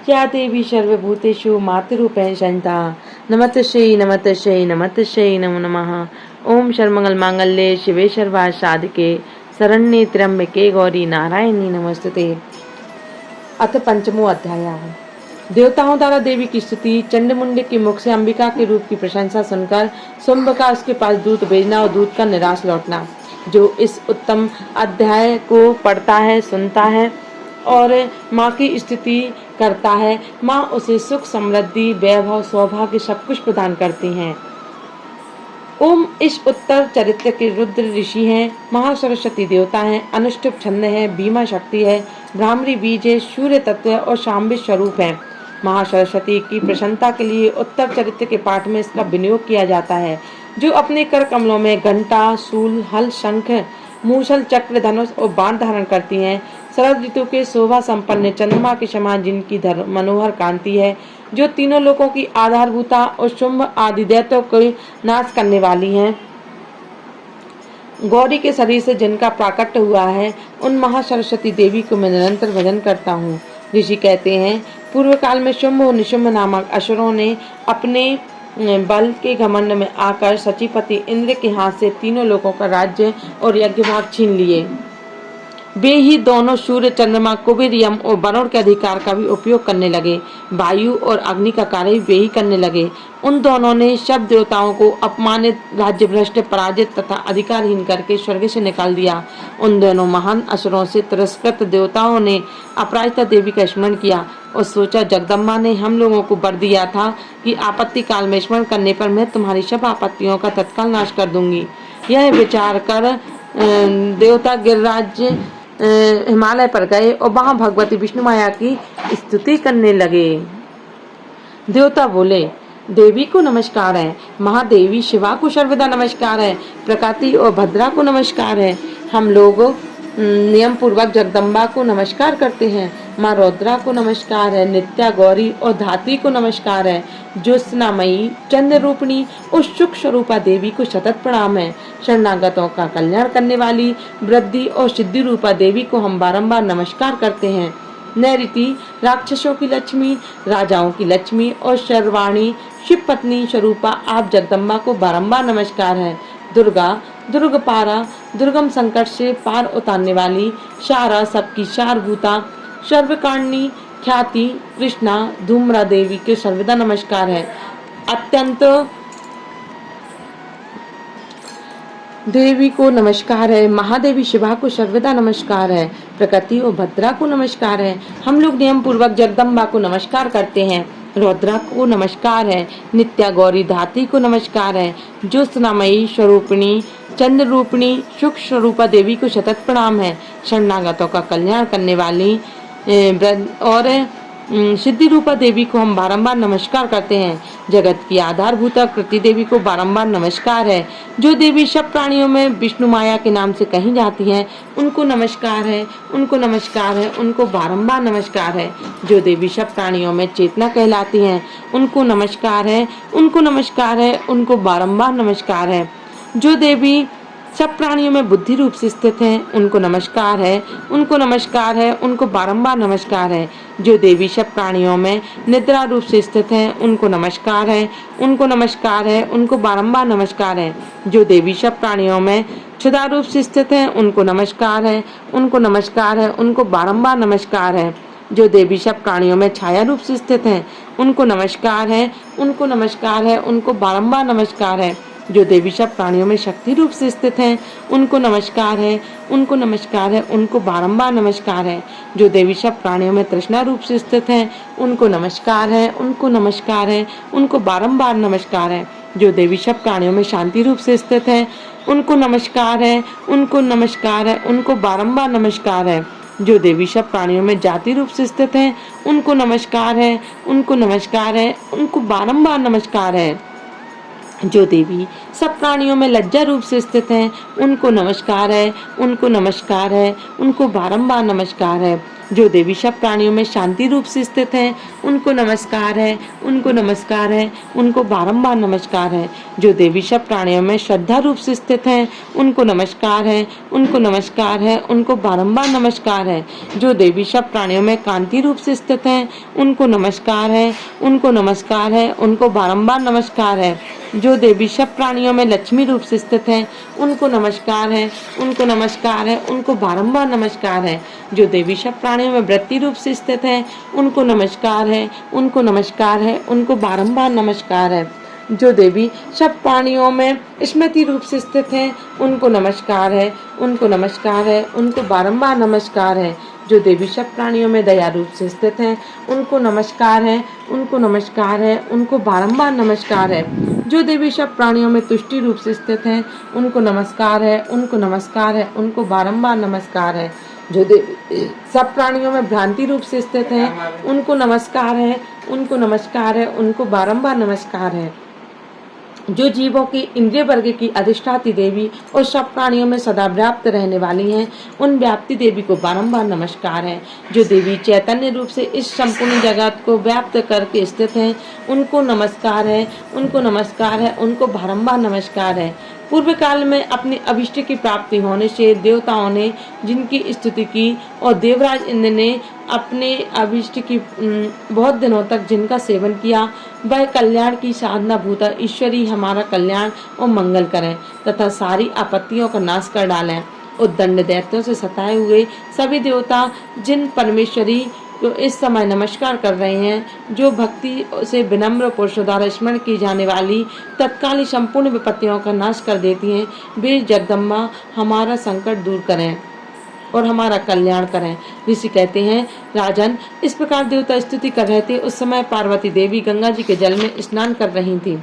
या देवी सर्वभूतेषु मातृरूपेण संस्थिता नमस्तस्यै नमो नमः। ओम सर्वमंगल मांगल्ये शिवे सर्वार्थ साधके शरण्ये त्र्यंबके गौरी नारायणी नमस्तुते। अथ पंचमो अध्याय। देवताओं द्वारा देवी की स्तुति। चंडमुंड के मुख से अंबिका के रूप की प्रशंसा सुनकर शुंभ का उसके पास दूत भेजना और दूत का निराश लौटना। जो इस उत्तम अध्याय को पढ़ता है, सुनता है और माँ की स्तुति करता है, माँ उसे सुख, समृद्धि, वैभव, सौभाग्य सब कुछ प्रदान करती हैं। ओम इस उत्तर चरित्र के रुद्र ऋषि हैं, महासरस्वती देवता हैं, अनुष्टुप छंद है, भीमा शक्ति है, भ्रामरी बीज है, सूर्य तत्व है और शाम्बी स्वरूप है। महासरस्वती की प्रसन्नता के लिए उत्तर चरित्र के पाठ में इसका विनियोग किया जाता है। जो अपने कर कमलों में घंटा, शूल, हल, शंख, मूसल, चक्र, धनुष और बाण धारण करती हैं। शरद ऋतु के शोभा संपन्न चंद्रमा के समान जिनकी मनोहर कांति है, जो तीनों लोकों की आधारभूता और शुंभ आदि दैत्यों को नाश करने वाली हैं। गौरी के शरीर से जिनका प्राकट्य हुआ है, उन महासरस्वती देवी को मैं निरंतर भजन करता हूँ। ऋषि कहते हैं, पूर्व काल में शुंभ और निशुंभ नामक असुरों ने अपने बल के घमंड में आकर सचिपति इंद्र के हाथ से तीनों लोगों का राज्य और यज्ञ भाग छीन लिए। वे ही दोनों सूर्य, चंद्रमा, कुबेर, यम और वरुण के अधिकार का भी उपयोग करने लगे। वायु और अग्नि का कार्य भी वे ही करने लगे। उन दोनों ने सब देवताओं को अपमानित, राज्य भ्रष्ट, पराजित तथा अधिकारहीन करके स्वर्ग से निकाल दिया। उन दोनों महान असुरों से तिरस्कृत देवताओं ने अपराजिता देवी का स्मरण किया और सोचा, जगदम्बा ने हम लोगों को वर दिया था कि आपत्ति काल में स्मरण करने पर मैं तुम्हारी सब आपत्तियों का तत्काल नाश कर दूंगी। यह विचार कर देवता गिरिराज हिमालय पर गए और वहां भगवती विष्णु माया की स्तुति करने लगे। देवता बोले, देवी को नमस्कार है, महादेवी शिवा को सर्वदा नमस्कार है, प्रकृति और भद्रा को नमस्कार है। हम लोग नियम पूर्वक जगदम्बा को नमस्कार करते हैं। माँ रौद्रा को नमस्कार है, नित्या, गौरी और धात्री को नमस्कार है। ज्योत्सनामयी, चंद्र रूपिणी और सुख स्वरूपा देवी को सतत प्रणाम है। शरणागतों का कल्याण करने वाली वृद्धि और सिद्धि रूपा देवी को हम बारंबार नमस्कार करते हैं। नैऋति, राक्षसों की लक्ष्मी, राजाओं की लक्ष्मी और शर्वाणी, शिव पत्नी स्वरूपा आप जगदम्बा को बारंबार नमस्कार है। दुर्गा, दुर्गपारा, दुर्गम संकट से पार उतारने वाली, शारा, सबकी सारभूता, सर्वकारिणी, ख्याति, कृष्णा, धूम्रा देवी के सर्वदा नमस्कार है। अत्यंत देवी को नमस्कार है, महादेवी शिवा को सर्वदा नमस्कार है, प्रकृति और भद्रा को नमस्कार है। हम लोग नियम पूर्वक जगदम्बा को नमस्कार करते हैं। रौद्रा को नमस्कार है, नित्या, गौरी, धात्री को नमस्कार है। ज्योत्सनामयी, स्वरूपिणी, चंद्र रूपिणी, सुख स्वरूपा देवी को सतत प्रणाम है। शरणागतों का कल्याण करने वाली और सिद्धि रूपा देवी को हम बारंबार नमस्कार करते हैं। जगत की आधारभूता कृति देवी को बारंबार नमस्कार है। जो देवी सब प्राणियों में विष्णु माया के नाम से कही जाती हैं, उनको नमस्कार है, उनको नमस्कार है, उनको बारंबार नमस्कार है। जो देवी सब प्राणियों में चेतना कहलाती हैं, उनको नमस्कार है, उनको नमस्कार है, उनको बारंबार नमस्कार है। जो देवी सब प्राणियों में बुद्धि रूप से स्थित हैं, उनको नमस्कार है, उनको नमस्कार है, उनको बारंबार नमस्कार है। जो देवी सब प्राणियों में निद्रा रूप से स्थित हैं, उनको नमस्कार है, उनको नमस्कार है, उनको बारंबार नमस्कार है। जो देवी सब प्राणियों में क्षुधा रूप से स्थित हैं, उनको नमस्कार है, उनको नमस्कार है, उनको बारंबार नमस्कार है। जो देवी सब प्राणियों में छाया रूप से स्थित हैं, उनको नमस्कार है, उनको नमस्कार है, उनको बारंबार नमस्कार है। जो देवी सब प्राणियों में शक्ति रूप से स्थित हैं, उनको नमस्कार है, उनको नमस्कार है, उनको बारंबार नमस्कार है। जो देवी सब प्राणियों में तृष्णा रूप से स्थित हैं, उनको नमस्कार है, उनको नमस्कार है, उनको बारंबार नमस्कार है। जो देवी सब प्राणियों में शांति रूप से स्थित हैं, उनको नमस्कार है, उनको नमस्कार है, उनको बारंबार नमस्कार है। जो देवी सब प्राणियों में जाति रूप से स्थित हैं, उनको नमस्कार है, उनको नमस्कार है, उनको बारंबार नमस्कार है। जो देवी सब प्राणियों में लज्जा रूप से स्थित हैं, उनको नमस्कार है, उनको नमस्कार है, उनको बारंबार नमस्कार है। जो देवी सब प्राणियों में शांति रूप से स्थित हैं उनको नमस्कार है, उनको नमस्कार है, उनको बारंबार नमस्कार है। जो देवी सब प्राणियों में श्रद्धा रूप से स्थित हैं उनको नमस्कार है, उनको नमस्कार है, उनको बारंबार नमस्कार है। जो देवी सब प्राणियों में कांति रूप से स्थित हैं उनको नमस्कार है, उनको नमस्कार है, उनको बारंबार नमस्कार है। जो देवी सब प्राणियों में लक्ष्मी रूप से स्थित हैं उनको नमस्कार है, उनको नमस्कार है, उनको बारंबार नमस्कार है। जो देवी सब प्राणियों में वृत्ति रूप से स्थित हैं उनको नमस्कार है, उनको नमस्कार है, उनको बारंबार नमस्कार है। जो देवी सब प्राणियों में स्मृति रूप से स्थित हैं उनको नमस्कार है, उनको नमस्कार है, उनको बारंबार नमस्कार है। जो देवी सब प्राणियों में दया रूप से स्थित हैं उनको नमस्कार है, उनको नमस्कार है, उनको बारंबार नमस्कार है। जो देवी सब प्राणियों में तुष्टि रूप से स्थित हैं उनको नमस्कार है, उनको नमस्कार है, उनको बारंबार नमस्कार है। जो देवी सब प्राणियों में भ्रांति रूप से स्थित हैं उनको नमस्कार है, उनको नमस्कार है, उनको बारंबार नमस्कार है। जो जीवों की इंद्रिय वर्ग की अधिष्ठाती देवी और सब प्राणियों में सदा व्याप्त रहने वाली हैं उन व्याप्ति देवी को बारंबार नमस्कार है। जो देवी चैतन्य रूप से इस संपूर्ण जगत को व्याप्त करके स्थित हैं उनको नमस्कार है, उनको नमस्कार है, उनको बारंबार नमस्कार है। पूर्व काल में अपनी अभिष्ट की प्राप्ति होने से देवताओं ने जिनकी स्तुति की और देवराज इंद्र ने अपने अभिष्ट की बहुत दिनों तक जिनका सेवन किया वह कल्याण की साधना भूता ईश्वरी हमारा कल्याण और मंगल करें तथा सारी आपत्तियों का नाश कर डालें। उद्दंड दैत्यों से सताए हुए सभी देवता जिन परमेश्वरी तो इस समय नमस्कार कर रहे हैं, जो भक्ति से विनम्र पुरुषों द्वारा स्मरण की जाने वाली तत्काल संपूर्ण विपत्तियों का नाश कर देती हैं, वे जगदम्बा हमारा संकट दूर करें और हमारा कल्याण करें। ऋषि कहते हैं, राजन, इस प्रकार देवता स्तुति कर रहे थे। उस समय पार्वती देवी गंगा जी के जल में स्नान कर रही थी।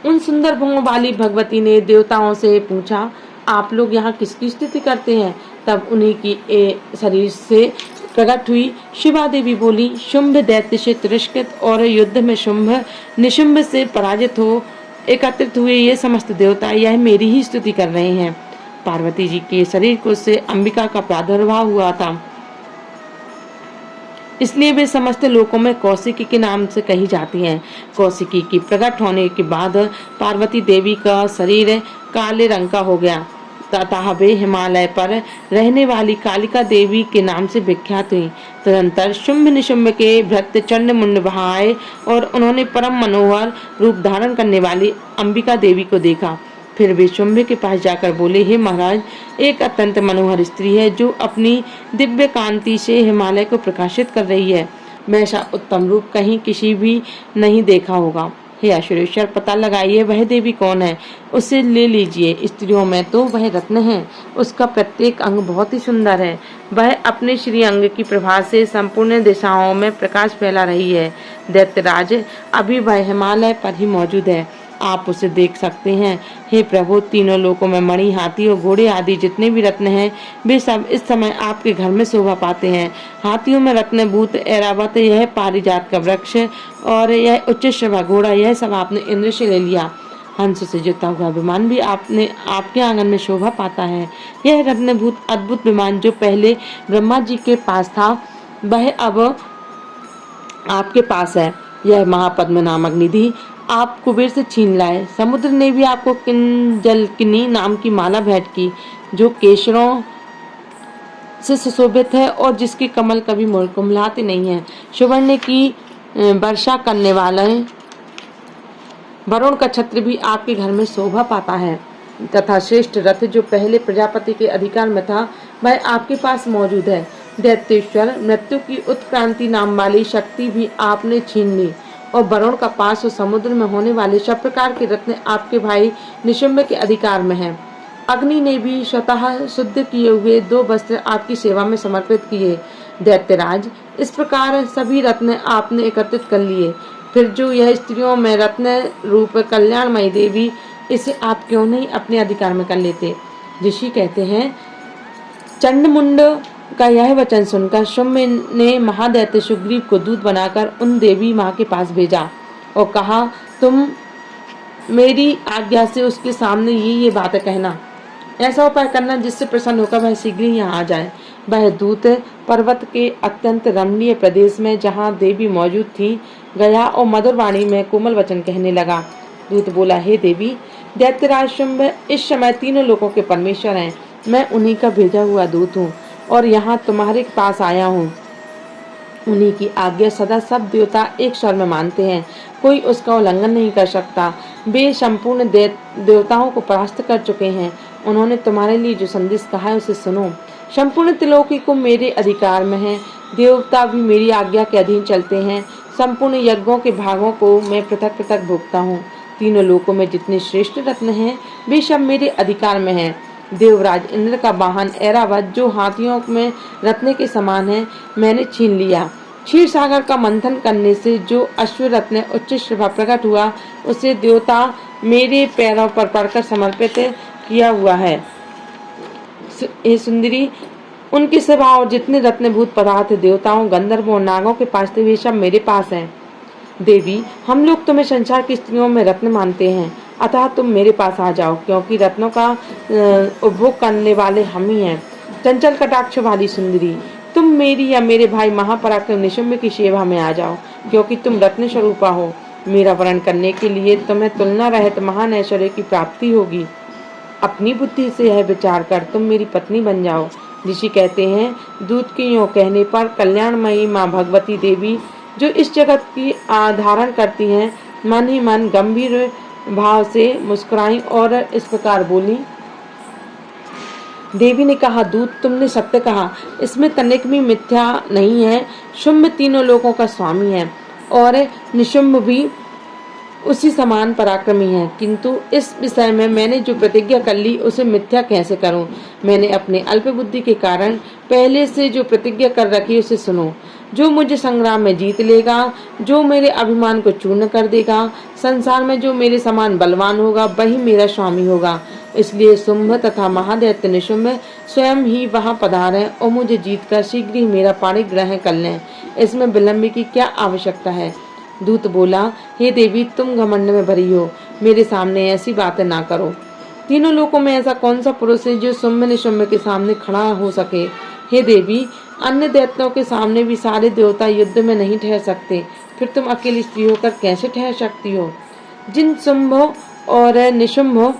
उन सुंदर भुवों वाली भगवती ने देवताओं से पूछा, आप लोग यहाँ किसकी स्तुति करते हैं? तब उन्हीं की शरीर से प्रकट हुई शिवा देवी बोली, शुंभ दैत्य से तिरस्कृत और युद्ध में शुंभ निशुंभ से पराजित हो एकत्रित हुए ये समस्त देवता यह मेरी ही स्तुति कर रहे हैं। पार्वती जी के शरीर को से अंबिका का प्रादुर्भाव हुआ था, इसलिए वे समस्त लोकों में कौशिकी के नाम से कही जाती हैं। कौशिकी की प्रकट होने के बाद पार्वती देवी का शरीर काले रंग का हो गया तथा वे हिमालय पर रहने वाली कालिका देवी के नाम से विख्यात हुई। तदंतर शुंभ निशुंभ के भृत्य चंड मुंड वहां आए और उन्होंने परम मनोहर रूप धारण करने वाली अंबिका देवी को देखा। फिर वे शुंभ के पास जाकर बोले, हे महाराज, एक अत्यंत मनोहर स्त्री है जो अपनी दिव्य कांति से हिमालय को प्रकाशित कर रही है। वैसा उत्तम रूप कहीं किसी भी नहीं देखा होगा। हे अशुरेश्वर, पता लगाइए वह देवी कौन है, उसे ले लीजिए। स्त्रियों में तो वह रत्न है, उसका प्रत्येक अंग बहुत ही सुंदर है। वह अपने श्री अंग की प्रभा से संपूर्ण दिशाओं में प्रकाश फैला रही है। दैत्यराज, अभी वह हिमालय पर ही मौजूद है, आप उसे देख सकते हैं। हे प्रभु, तीनों लोकों में मणि, हाथी और घोड़े आदि जितने भी रत्न हैं वे सब इस समय आपके घर में शोभा पाते हैं। हाथियों में रत्नभूत ऐरावत, यह पारिजात का वृक्ष और यह उच्च शोभा घोड़ा, यह सब आपने इंद्र से ले लिया। हंस से जुता हुआ विमान भी आपके आंगन में शोभा पाता है। यह रत्नभूत अद्भुत विमान जो पहले ब्रह्मा जी के पास था वह अब आपके पास है। यह महापद्म नामक निधि आप कुबेर से छीन लाए। समुद्र ने भी आपको किंजलकिनी नाम की माला भेंट की जो केशरों से सुशोभित है और जिसके कमल कभी मुरकुमलाते नहीं है। सुवर्ण की वर्षा करने वाला वरुण का छत्र भी आपके घर में शोभा पाता है तथा श्रेष्ठ रथ जो पहले प्रजापति के अधिकार में था वह आपके पास मौजूद है। दैत्येश्वर, मृत्यु की उत्क्रांति नाम वाली शक्ति भी आपने छीन ली और वरुण का पास और समुद्र में होने वाले सब प्रकार के रत्न आपके भाई निशुंभ के अधिकार में हैं। अग्नि ने भी स्वतः शुद्ध किए हुए 2 वस्त्र आपकी सेवा में समर्पित किए। दैत्यराज, इस प्रकार सभी रत्न आपने एकत्रित कर लिए, फिर जो यह स्त्रियों में रत्न रूप कल्याणमयी देवी, इसे आप क्यों नहीं अपने अधिकार में कर लेते? ऋषि कहते हैं, चंडमुंड का यह वचन सुनकर शुंभ ने महादैत्य सुग्रीव को दूत बनाकर उन देवी माँ के पास भेजा और कहा, तुम मेरी आज्ञा से उसके सामने ये बातें कहना, ऐसा उपाय करना जिससे प्रसन्न होकर वह शीघ्र ही यहाँ आ जाए। वह दूत पर्वत के अत्यंत रमणीय प्रदेश में जहाँ देवी मौजूद थी गया और मधुर वाणी में कोमल वचन कहने लगा। दूत बोला, हे देवी, दैत्यराज शुंभ इस समय तीनों लोगों के परमेश्वर हैं। मैं उन्हीं का भेजा हुआ दूत हूँ और यहाँ तुम्हारे पास आया हूँ। उन्हीं की आज्ञा सदा सब देवता एक स्वर में मानते हैं, कोई उसका उल्लंघन नहीं कर सकता। वे संपूर्ण देवताओं को परास्त कर चुके हैं। उन्होंने तुम्हारे लिए जो संदेश कहा है उसे सुनो। संपूर्ण त्रिलोकी को मेरे अधिकार में है, देवता भी मेरी आज्ञा के अधीन चलते हैं। संपूर्ण यज्ञों के भागों को मैं पृथक पृथक भोगता हूँ। तीनों लोकों में जितने श्रेष्ठ रत्न हैं वे सब मेरे अधिकार में हैं। देवराज इंद्र का वाहन ऐरावत जो हाथियों में रत्न के समान है मैंने छीन लिया। क्षीर सागर का मंथन करने से जो अश्व रत्न उच्च शोभा प्रकट हुआ उसे देवता मेरे पैरों पर पड़कर समर्पित किया हुआ है। हे सुंदरी, उनके सिवा और जितने रत्नभूत पदार्थ देवताओं, गंधर्वों, नागों के पास थे वे सब मेरे पास हैं। देवी, हम लोग तुम्हें संसार की स्त्रियों में रत्न मानते हैं, अतः तुम मेरे पास आ जाओ, क्योंकि रत्नों का उपभोग करने वाले हम ही हैं। चंचल कटाक्ष वाली सुंदरी, तुम मेरी या मेरे भाई महापराक्रम निशुम्भ की सेवा में आ जाओ, क्योंकि तुम रत्न स्वरूपा हो। मेरा वर्ण करने के लिए तुम्हें तुलना रहित महान ऐश्वर्य की प्राप्ति होगी। अपनी बुद्धि से यह विचार कर तुम मेरी पत्नी बन जाओ। ऋषि कहते हैं, दूत के यूँ कहने पर कल्याणमयी माँ भगवती देवी जो इस जगत की धारण करती हैं मन ही मन गंभीर भाव से मुस्कुराई और इस प्रकार बोली। देवी ने कहा, दूत, तुमने सत्य कहा, इसमें तनिक भी मिथ्या नहीं है। शुंभ तीनों लोगों का स्वामी है और निशुंभ भी उसी समान पराक्रमी है, किंतु इस विषय में मैंने जो प्रतिज्ञा कर ली उसे मिथ्या कैसे करूं। मैंने अपने अल्प बुद्धि के कारण पहले से जो प्रतिज्ञा कर रखी उसे सुनो। जो मुझे संग्राम में जीत लेगा, जो मेरे अभिमान को चूर्ण कर देगा, संसार में जो मेरे समान बलवान होगा वही मेरा स्वामी होगा। इसलिए शुंभ तथा महादैत्य निशुंभ स्वयं ही वहां पधारें और मुझे जीतकर शीघ्र ही मेरा पाणी ग्रहण कर लें। इसमें विलंब की क्या आवश्यकता है। दूत बोला, हे देवी, तुम घमंड में भरी हो, मेरे सामने ऐसी बातें ना करो। तीनों लोकों में ऐसा कौन सा पुरुष है जो शुंभ निशुंभ के सामने खड़ा हो सके। हे देवी, अन्य दैत्यों के सामने भी सारे देवता युद्ध में नहीं ठहर सकते, फिर तुम अकेली स्त्री होकर कैसे ठहर सकती हो। जिन शुंभ और निशुंभ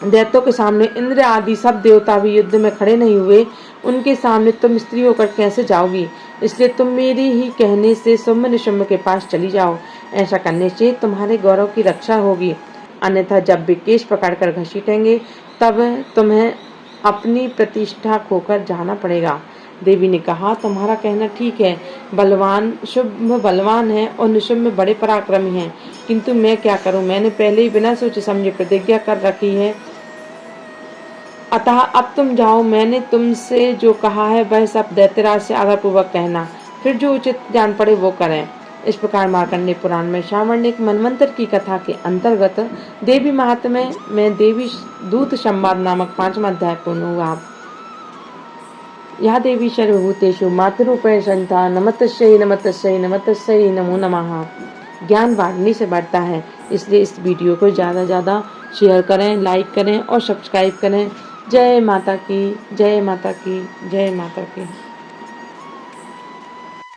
दैत्यों के सामने इंद्र आदि सब देवता भी युद्ध में खड़े नहीं हुए, उनके सामने तुम स्त्री होकर कैसे जाओगी। इसलिए तुम मेरे ही कहने से शुंभ निशुंभ के पास चली जाओ। ऐसा करने से तुम्हारे गौरव की रक्षा होगी, अन्यथा जब वे केश पकड़कर घसीटेंगे तब तुम्हें अपनी प्रतिष्ठा खोकर जाना पड़ेगा। देवी ने कहा, तुम्हारा कहना ठीक है। बलवान शुंभ बलवान है और निशुंभ बड़े पराक्रमी हैं, किंतु मैं क्या करूं। मैंने पहले ही बिना सोचे समझे प्रतिज्ञा कर रखी है, अतः अब तुम जाओ। मैंने तुमसे जो कहा है वह सब दैत्यराज से आदरपूर्वक कहना, फिर जो उचित जान पड़े वो करें। इस प्रकार मार्कंडेय पुराण में श्रावणिक मनवंतर की कथा के अंतर्गत देवी महात्म्य में देवी दूत संवाद नामक 5वां अध्याय पूर्ण हुआ। या देवी सर्वभूतेषु मातृरूपेण संस्थिता नमस्तस्यै नमस्तस्यै नमस्तस्यै नमो नमः। ज्ञान बांटने से बढ़ता है, इसलिए इस वीडियो को ज़्यादा से ज़्यादा शेयर करें, लाइक करें और सब्सक्राइब करें। जय माता की, जय माता की, जय माता की।